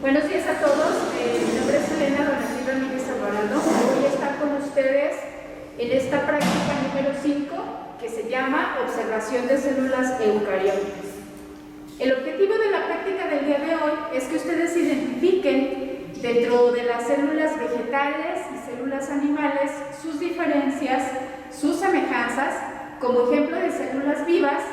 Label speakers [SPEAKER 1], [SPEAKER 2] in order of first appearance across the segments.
[SPEAKER 1] Buenos días a todos, mi nombre es Elena Donatiu Ramírez Alvarado. Voy a estar con ustedes en esta práctica número 5 que se llama Observación de células eucarióticas. El objetivo de la práctica del día de hoy es que ustedes identifiquen dentro de las células vegetales y células animales sus diferencias, sus semejanzas, como ejemplo de células vivas,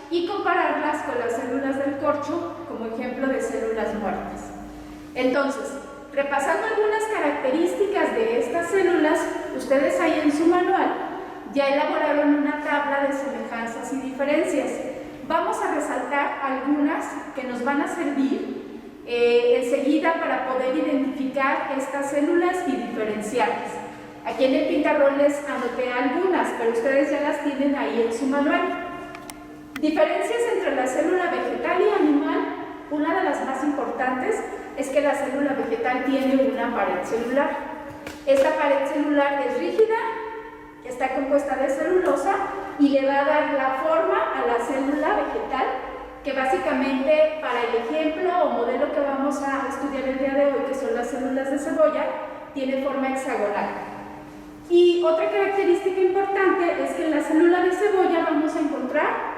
[SPEAKER 1] y compararlas con las células del corcho como ejemplo de células muertas. Entonces, repasando algunas características de estas células, ustedes ahí en su manual ya elaboraron una tabla de semejanzas y diferencias. Vamos a resaltar algunas que nos van a servir enseguida para poder identificar estas células y diferenciarlas. Aquí en el pizarrón les anoté algunas, pero ustedes ya las tienen ahí en su manual. Diferencias entre la célula vegetal y animal. Una de las más importantes es que la célula vegetal tiene una pared celular. Esta pared celular es rígida, está compuesta de celulosa y le va a dar la forma a la célula vegetal, que básicamente para el ejemplo o modelo que vamos a estudiar el día de hoy, que son las células de cebolla, tiene forma hexagonal. Y otra característica importante es que en la célula de cebolla vamos a encontrar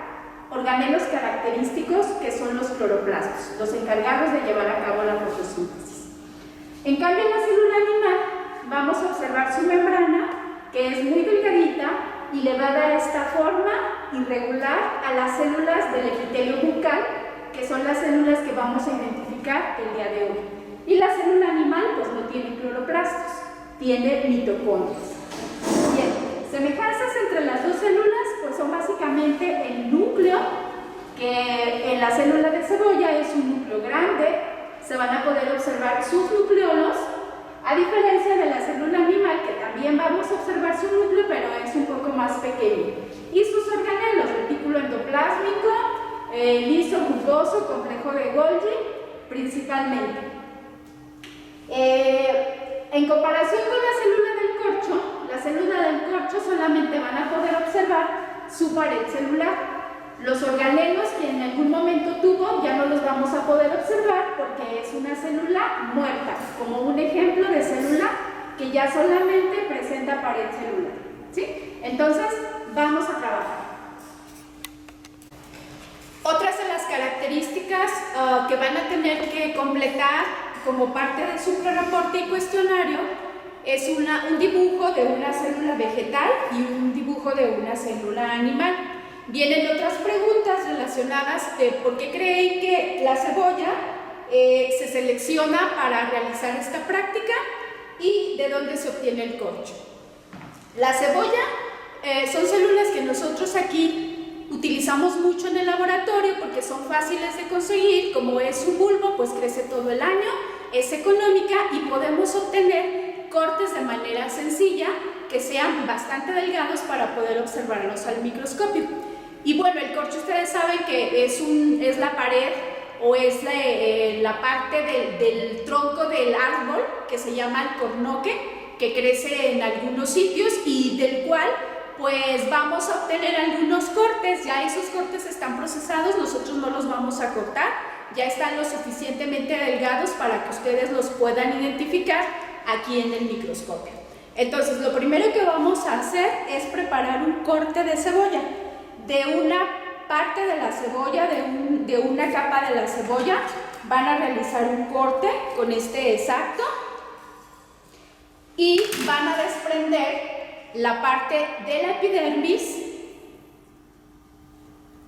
[SPEAKER 1] organelos característicos que son los cloroplastos, los encargados de llevar a cabo la fotosíntesis. En cambio, en la célula animal vamos a observar su membrana, que es muy delgadita y le va a dar esta forma irregular a las células del epitelio bucal, que son las células que vamos a identificar el día de hoy. Y la célula animal pues no tiene cloroplastos, tiene mitocondrias. Bien, semejanzas entre las dos células pues son básicamente el núcleo, que en la célula de cebolla es un núcleo grande, se van a poder observar sus nucleolos, a diferencia de la célula animal, que también vamos a observar su núcleo, pero es un poco más pequeño. Y sus organelos, retículo endoplásmico, liso, jugoso, complejo de Golgi, principalmente. En comparación con la célula del corcho solamente van a poder observar su pared celular. Los organelos que en algún momento tuvo ya no los vamos a poder observar porque es una célula muerta, como un ejemplo de célula que ya solamente presenta pared celular. ¿Sí? Entonces, vamos a trabajar. Otras de las características que van a tener que completar como parte de su reporte y cuestionario es un dibujo de una célula vegetal y un dibujo de una célula animal. Vienen otras preguntas relacionadas de por qué creen que la cebolla se selecciona para realizar esta práctica y de dónde se obtiene el corcho. La cebolla son células que nosotros aquí utilizamos mucho en el laboratorio porque son fáciles de conseguir. Como es un bulbo, pues crece todo el año, es económica y podemos obtener cortes de manera sencilla que sean bastante delgados para poder observarlos al microscopio. Y bueno, el corcho ustedes saben que es la pared o es la parte del tronco del árbol que se llama alcornoque, que crece en algunos sitios y del cual pues vamos a obtener algunos cortes. Ya esos cortes están procesados, nosotros no los vamos a cortar, ya están lo suficientemente delgados para que ustedes los puedan identificar aquí en el microscopio. Entonces, lo primero que vamos a hacer es preparar un corte de cebolla. De una parte de la cebolla, de una capa de la cebolla, van a realizar un corte con este exacto y van a desprender la parte de la epidermis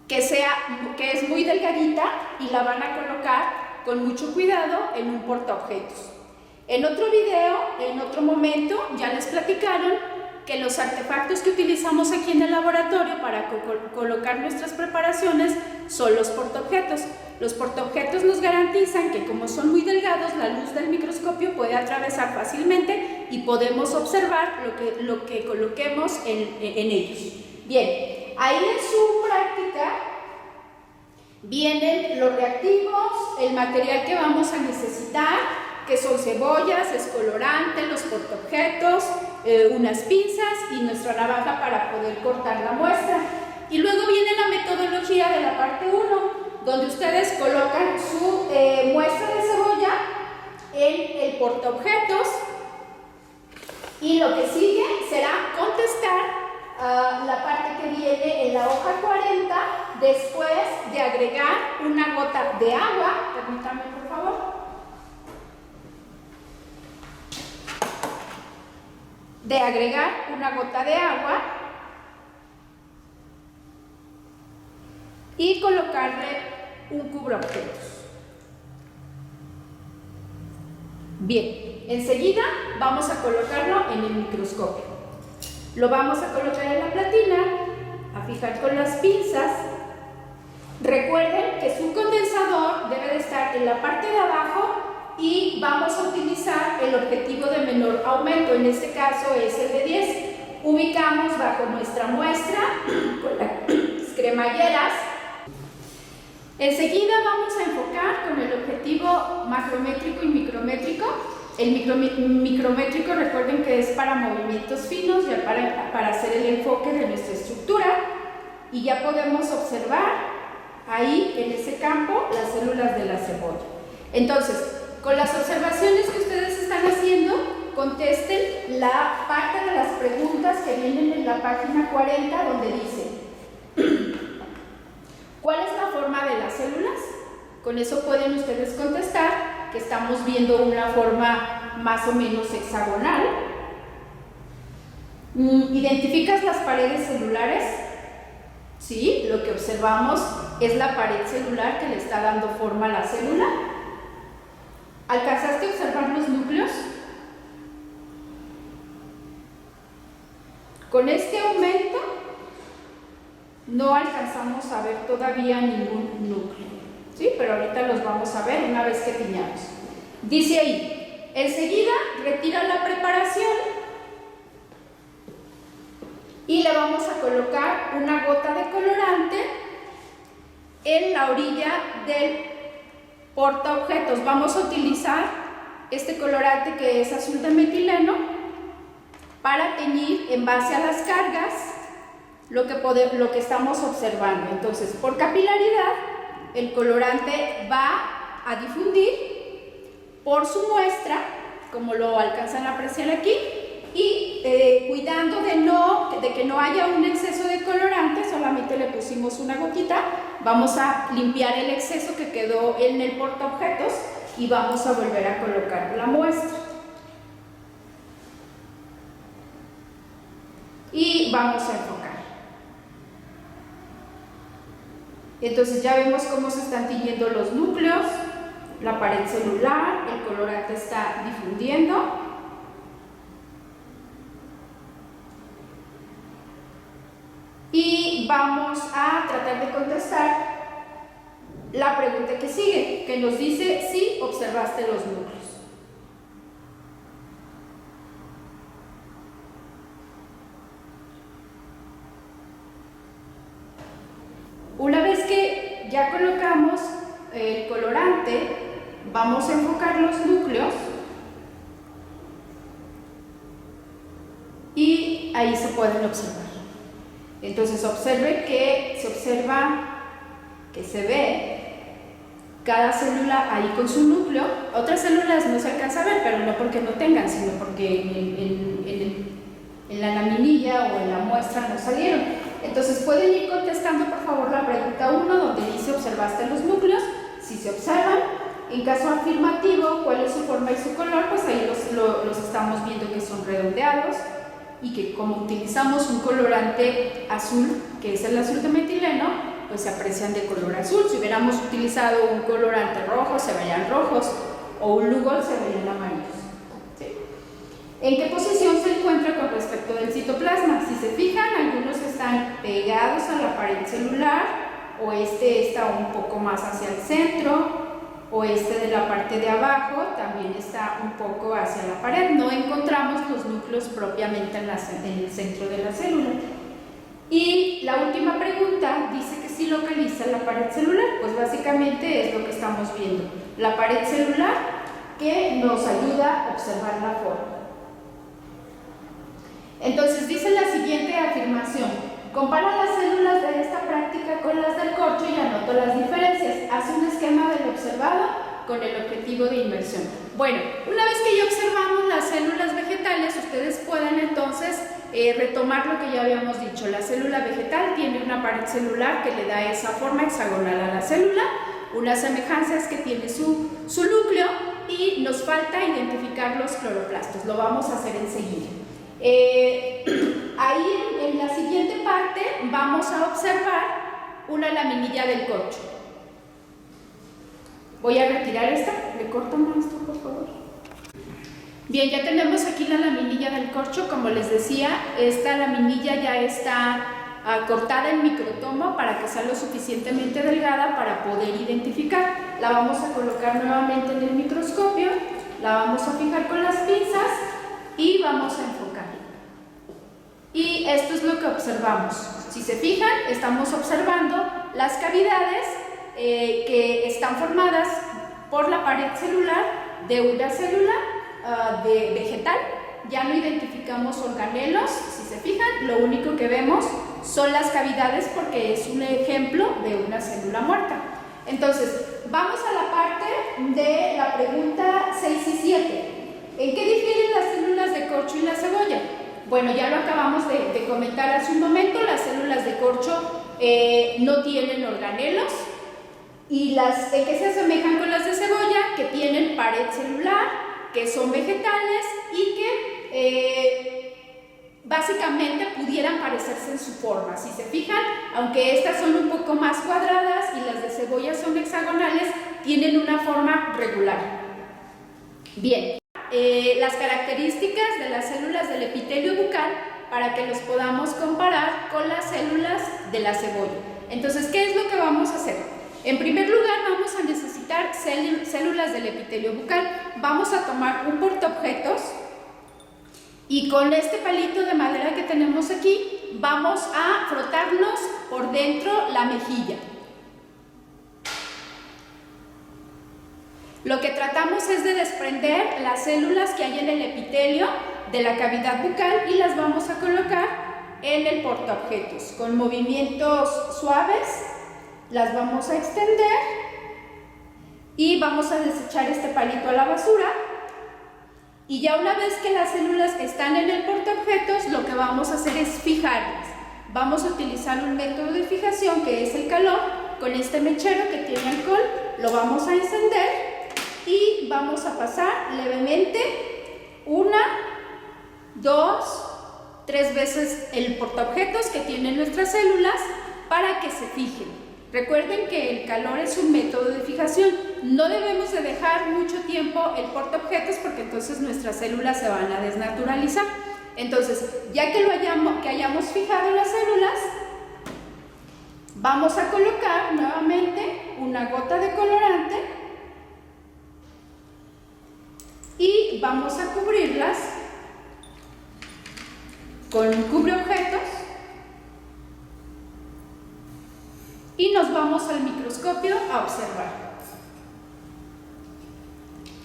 [SPEAKER 1] que es muy delgadita y la van a colocar con mucho cuidado en un portaobjetos. En otro video, en otro momento, ya les platicaron que los artefactos que utilizamos aquí en el laboratorio para colocar nuestras preparaciones son los portaobjetos. Los portaobjetos nos garantizan que como son muy delgados, la luz del microscopio puede atravesar fácilmente y podemos observar lo que coloquemos en ellos. Bien, ahí en su práctica vienen los reactivos, el material que vamos a necesitar, que son cebollas, es colorante, los portaobjetos, unas pinzas y nuestra navaja para poder cortar la muestra. Y luego viene la metodología de la parte 1, donde ustedes colocan su muestra de cebolla portaobjetos. Y lo que sigue será contestar la parte que viene en la hoja 40 después de agregar una gota de agua. Permítanme, por favor. De agregar una gota de agua y colocarle un cubreobjetos. Bien, enseguida vamos a colocarlo en el microscopio. Lo vamos a colocar en la platina, a fijar con las pinzas. Recuerden que su condensador debe de estar en la parte de abajo y vamos a utilizar el objetivo de menor aumento, en este caso es el de 10. Ubicamos bajo nuestra muestra con las cremalleras. Enseguida vamos a enfocar con el objetivo macrométrico y micrométrico. El micrométrico, recuerden que es para movimientos finos, ya para hacer el enfoque de nuestra estructura, y ya podemos observar ahí en ese campo las células de la cebolla. Entonces, con las observaciones que ustedes están haciendo, contesten la parte de las preguntas que vienen en la página 40, donde dice ¿cuál es la forma de las células? Con eso pueden ustedes contestar que estamos viendo una forma más o menos hexagonal. ¿Identificas las paredes celulares? Sí, lo que observamos es la pared celular que le está dando forma a la célula. ¿Alcanzaste a observar los núcleos? Con este aumento no alcanzamos a ver todavía ningún núcleo, ¿sí? Pero ahorita los vamos a ver una vez que tiñamos. Dice ahí, enseguida retira la preparación y le vamos a colocar una gota de colorante en la orilla del portaobjetos. Vamos a utilizar este colorante que es azul de metileno para teñir en base a las cargas lo que estamos observando. Entonces, por capilaridad, el colorante va a difundir por su muestra, como lo alcanzan a apreciar aquí, y cuidando de que no haya un exceso de colorante, solamente le pusimos una gotita. Vamos a limpiar el exceso que quedó en el portaobjetos y vamos a volver a colocar la muestra. Y vamos a enfocar. Entonces ya vemos cómo se están tiñendo los núcleos, la pared celular, el colorante está difundiendo. Y vamos a tratar de contestar la pregunta que sigue, que nos dice si observaste los núcleos. Una vez que ya colocamos el colorante, vamos a enfocar los núcleos y ahí se pueden observar. Entonces observen que se ve cada célula ahí con su núcleo. Otras células no se alcanza a ver, pero no porque no tengan, sino porque en la laminilla o en la muestra no salieron. Entonces pueden ir contestando por favor la pregunta 1, donde dice ¿observaste los núcleos? Si se observan. En caso afirmativo, ¿cuál es su forma y su color? Pues ahí los estamos viendo que son redondeados y que como utilizamos un colorante azul, que es el azul de metileno, pues se aprecian de color azul. Si hubiéramos utilizado un colorante rojo, se verían rojos, o un Lugol, se verían amarillos. ¿Sí? ¿En qué posición se encuentra con respecto del citoplasma? Si se fijan, algunos están pegados a la pared celular, o este está un poco más hacia el centro, o este de la parte de abajo también está un poco hacia la pared. No encontramos los núcleos propiamente en el centro de la célula. Y la última pregunta dice que si localiza la pared celular. Pues básicamente es lo que estamos viendo, la pared celular que nos ayuda a observar la forma. Entonces dice la siguiente afirmación: compara las células de esta práctica con las del corcho y anota las diferencias. Hace un esquema del observado con el objetivo de inmersión. Bueno, una vez que ya observamos las células vegetales, ustedes pueden entonces retomar lo que ya habíamos dicho. La célula vegetal tiene una pared celular que le da esa forma hexagonal a la célula. Una semejanza es que tiene su núcleo y nos falta identificar los cloroplastos. Lo vamos a hacer enseguida. Ahí en la siguiente parte vamos a observar una laminilla del corcho. Voy a retirar esta. ¿Le corto esto, por favor? Bien, ya tenemos aquí la laminilla del corcho. Como les decía, esta laminilla ya está cortada en microtomo para que sea lo suficientemente delgada para poder identificar. La vamos a colocar nuevamente en el microscopio, la vamos a fijar con las pinzas y vamos a enfocar. Y esto es lo que observamos. Si se fijan, estamos observando las cavidades que están formadas por la pared celular de una célula de vegetal. Ya no identificamos organelos. Si se fijan, lo único que vemos son las cavidades porque es un ejemplo de una célula muerta. Entonces, vamos a la parte de la pregunta 6 y 7. ¿En qué difieren las células de corcho y la cebolla? Bueno, ya lo acabamos de comentar hace un momento. Las células de corcho no tienen organelos. Y las que se asemejan con las de cebolla, que tienen pared celular, que son vegetales y que básicamente pudieran parecerse en su forma. Si se fijan, aunque estas son un poco más cuadradas y las de cebolla son hexagonales, tienen una forma regular. Bien, las características de las células del epitelio bucal para que los podamos comparar con las células de la cebolla. Entonces, ¿qué es lo que vamos a hacer? En primer lugar, vamos a necesitar células del epitelio bucal. Vamos a tomar un portaobjetos y con este palito de madera que tenemos aquí, vamos a frotarnos por dentro la mejilla. Lo que tratamos es de desprender las células que hay en el epitelio de la cavidad bucal y las vamos a colocar en el portaobjetos. Con movimientos suaves las vamos a extender y vamos a desechar este palito a la basura. Y ya una vez que las células están en el portaobjetos, lo que vamos a hacer es fijarlas. Vamos a utilizar un método de fijación que es el calor. Con este mechero que tiene alcohol, lo vamos a encender y vamos a pasar levemente 1, 2, 3 veces el portaobjetos que tienen nuestras células para que se fijen. Recuerden que el calor es un método de fijación. No debemos de dejar mucho tiempo el portaobjetos porque entonces nuestras células se van a desnaturalizar. Entonces, ya que hayamos fijado las células, vamos a colocar nuevamente una gota de colorante y vamos a cubrirlas con un cubreobjetos. Y nos vamos al microscopio a observar.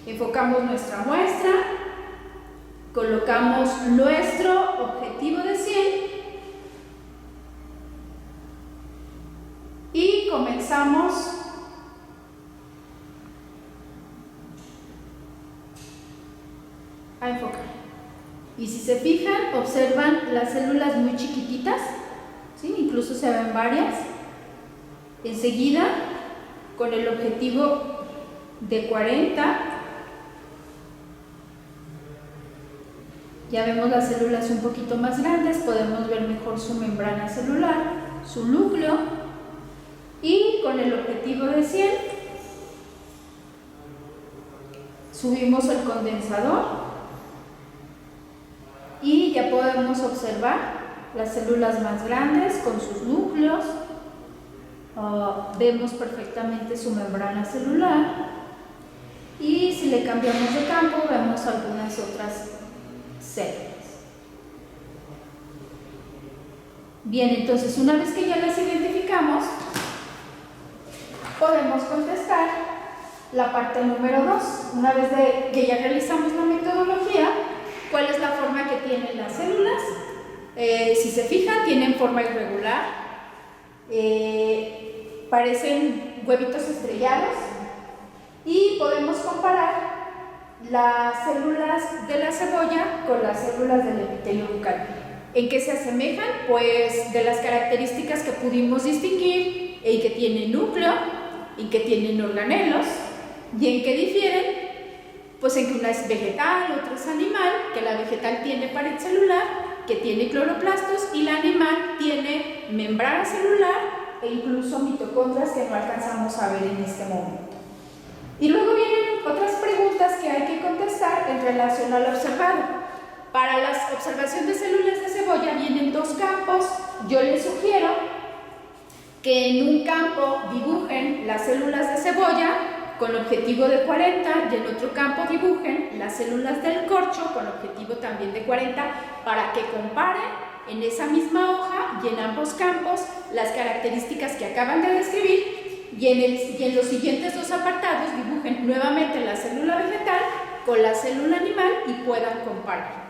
[SPEAKER 1] Enfocamos nuestra muestra, colocamos nuestro objetivo de 100 y comenzamos a enfocar. Y si se fijan, observan las células muy chiquititas, ¿sí? Incluso se ven varias. Enseguida, con el objetivo de 40, ya vemos las células un poquito más grandes, podemos ver mejor su membrana celular, su núcleo, y con el objetivo de 100, subimos el condensador y ya podemos observar las células más grandes con sus núcleos. Vemos perfectamente su membrana celular y si le cambiamos de campo vemos algunas otras células. Bien, entonces una vez que ya las identificamos, podemos contestar la parte número 2. Una vez que ya realizamos la metodología, ¿cuál es la forma que tienen las células? Si se fijan, tienen forma irregular. Parecen huevitos estrellados y podemos comparar las células de la cebolla con las células del epitelio bucal. ¿En qué se asemejan? Pues de las características que pudimos distinguir, en que tienen núcleo, en que tienen organelos, y en qué difieren, pues en que una es vegetal, otra es animal, que la vegetal tiene pared celular, que tiene cloroplastos, y la animal tiene membrana celular e incluso mitocondrias que no alcanzamos a ver en este momento. Y luego vienen otras preguntas que hay que contestar en relación al observado. Para la observación de células de cebolla vienen dos campos. Yo les sugiero que en un campo dibujen las células de cebolla con objetivo de 40 y en otro campo dibujen las células del corcho con objetivo también de 40 para que comparen en esa misma hoja y en ambos campos las características que acaban de describir y en los siguientes dos apartados dibujen nuevamente la célula vegetal con la célula animal y puedan comparar.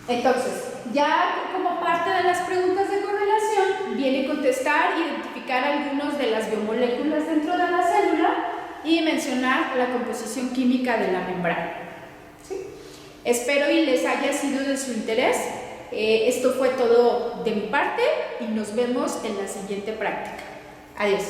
[SPEAKER 1] Entonces, ya como parte de las preguntas de correlación viene contestar, identificar algunos de las biomoléculas dentro de la célula y mencionar la composición química de la membrana. ¿Sí? Espero y les haya sido de su interés. Esto fue todo de mi parte y nos vemos en la siguiente práctica. Adiós.